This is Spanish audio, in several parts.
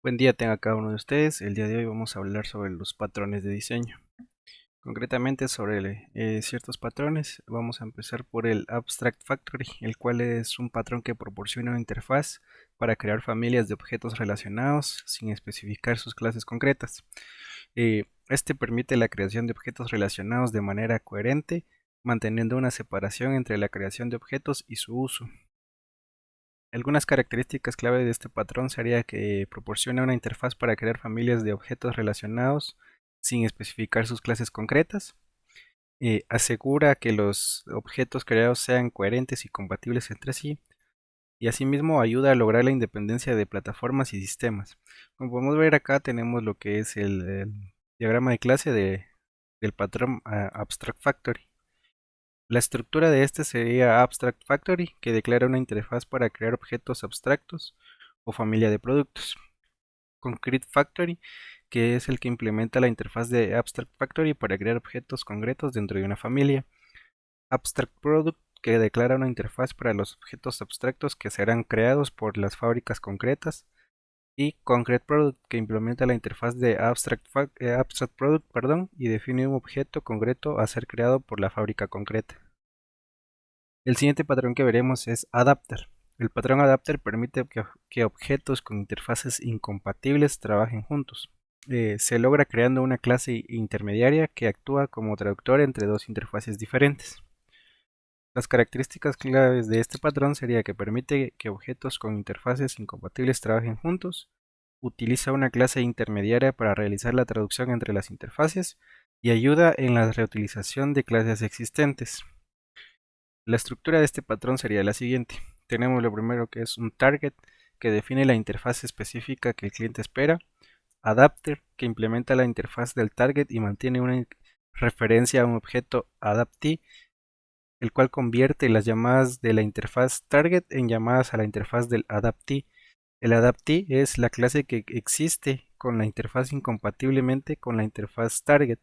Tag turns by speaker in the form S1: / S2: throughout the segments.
S1: Buen día tenga cada uno de ustedes. El día de hoy vamos a hablar sobre los patrones de diseño. Concretamente sobre ciertos patrones. Vamos a empezar por el Abstract Factory, el cual es un patrón que proporciona una interfaz para crear familias de objetos relacionados sin especificar sus clases concretas. Este permite la creación de objetos relacionados de manera coherente, manteniendo una separación entre la creación de objetos y su uso. Algunas características clave de este patrón sería que proporciona una interfaz para crear familias de objetos relacionados sin especificar sus clases concretas. Asegura que los objetos creados sean coherentes y compatibles entre sí. Y asimismo ayuda a lograr la independencia de plataformas y sistemas. Como podemos ver acá tenemos lo que es el diagrama de clase del patrón Abstract Factory. La estructura de este sería Abstract Factory, que declara una interfaz para crear objetos abstractos o familia de productos. Concrete Factory, que es el que implementa la interfaz de Abstract Factory para crear objetos concretos dentro de una familia. Abstract Product, que declara una interfaz para los objetos abstractos que serán creados por las fábricas concretas. Y Concrete Product, que implementa la interfaz de Abstract Product, y define un objeto concreto a ser creado por la fábrica concreta. El siguiente patrón que veremos es Adapter. El patrón Adapter permite que objetos con interfaces incompatibles trabajen juntos. Se logra creando una clase intermediaria que actúa como traductor entre dos interfaces diferentes. Las características claves de este patrón sería que permite que objetos con interfaces incompatibles trabajen juntos, utiliza una clase intermediaria para realizar la traducción entre las interfaces y ayuda en la reutilización de clases existentes. La estructura de este patrón sería la siguiente. Tenemos lo primero que es un target que define la interfaz específica que el cliente espera, adapter que implementa la interfaz del target y mantiene una referencia a un objeto adaptee, el cual convierte las llamadas de la interfaz target en llamadas a la interfaz del adaptee. El adaptee es la clase que existe con la interfaz incompatiblemente con la interfaz target.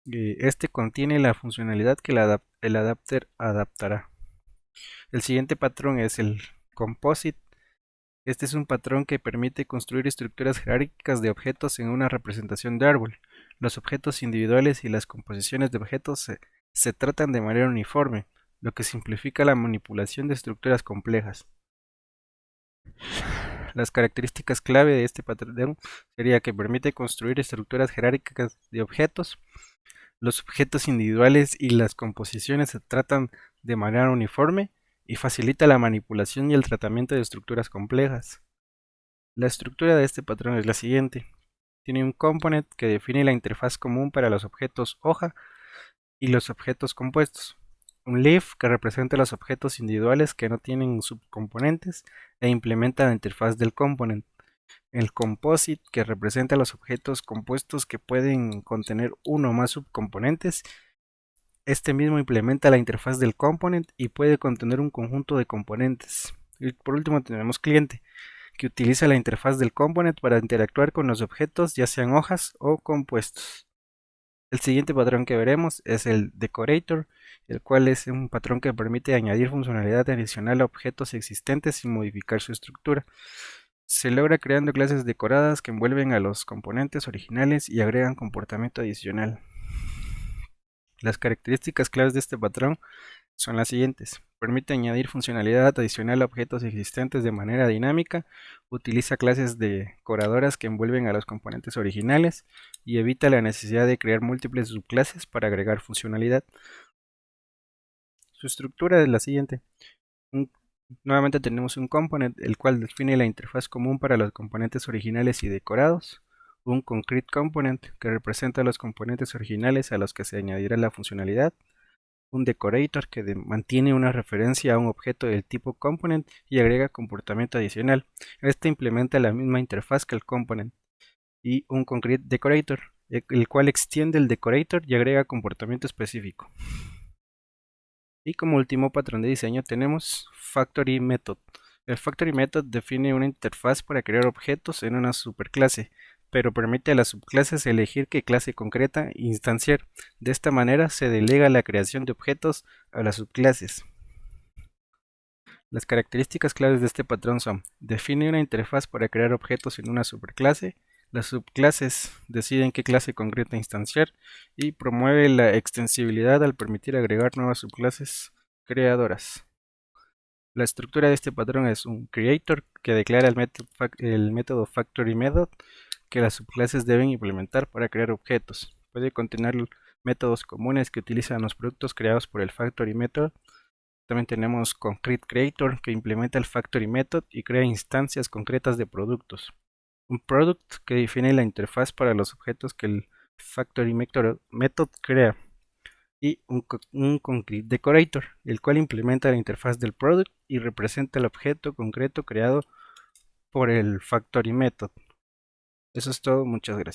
S1: Este contiene la funcionalidad que el adapter adaptará. El siguiente patrón es el composite. Este es un patrón que permite construir estructuras jerárquicas de objetos en una representación de árbol. Los objetos individuales y las composiciones de objetos se tratan de manera uniforme, lo que simplifica la manipulación de estructuras complejas. Las características clave de este patrón sería que permite construir estructuras jerárquicas de objetos. Los objetos individuales y las composiciones se tratan de manera uniforme y facilita la manipulación y el tratamiento de estructuras complejas. La estructura de este patrón es la siguiente. Tiene un component que define la interfaz común para los objetos hoja y los objetos compuestos. Un leaf que representa los objetos individuales que no tienen subcomponentes e implementa la interfaz del component. El composite que representa los objetos compuestos que pueden contener uno o más subcomponentes. Este mismo implementa la interfaz del component y puede contener un conjunto de componentes. Y por último tenemos cliente, que utiliza la interfaz del component para interactuar con los objetos, ya sean hojas o compuestos. El siguiente patrón que veremos es el decorator, el cual es un patrón que permite añadir funcionalidad adicional a objetos existentes sin modificar su estructura. Se logra creando clases decoradas que envuelven a los componentes originales y agregan comportamiento adicional. Las características claves de este patrón son las siguientes. Permite añadir funcionalidad adicional a objetos existentes de manera dinámica, utiliza clases decoradoras que envuelven a los componentes originales y evita la necesidad de crear múltiples subclases para agregar funcionalidad. Su estructura es la siguiente. Nuevamente tenemos un component, el cual define la interfaz común para los componentes originales y decorados. Un concrete component, que representa los componentes originales a los que se añadirá la funcionalidad. Un decorator que mantiene una referencia a un objeto del tipo component y agrega comportamiento adicional. Este implementa la misma interfaz que el component. Y un concrete decorator, el cual extiende el decorator y agrega comportamiento específico. Y como último patrón de diseño tenemos Factory Method. El Factory Method define una interfaz para crear objetos en una superclase, pero permite a las subclases elegir qué clase concreta instanciar. De esta manera se delega la creación de objetos a las subclases. Las características claves de este patrón son: define una interfaz para crear objetos en una superclase, las subclases deciden qué clase concreta instanciar y promueve la extensibilidad al permitir agregar nuevas subclases creadoras. La estructura de este patrón es un creator que declara el método factory method que las subclases deben implementar para crear objetos. Puede contener métodos comunes que utilizan los productos creados por el factory method. También tenemos concrete creator que implementa el factory method y crea instancias concretas de productos. Un product que define la interfaz para los objetos que el factory method crea. Y un concrete decorator, el cual implementa la interfaz del product y representa el objeto concreto creado por el factory method. Eso es todo, muchas gracias.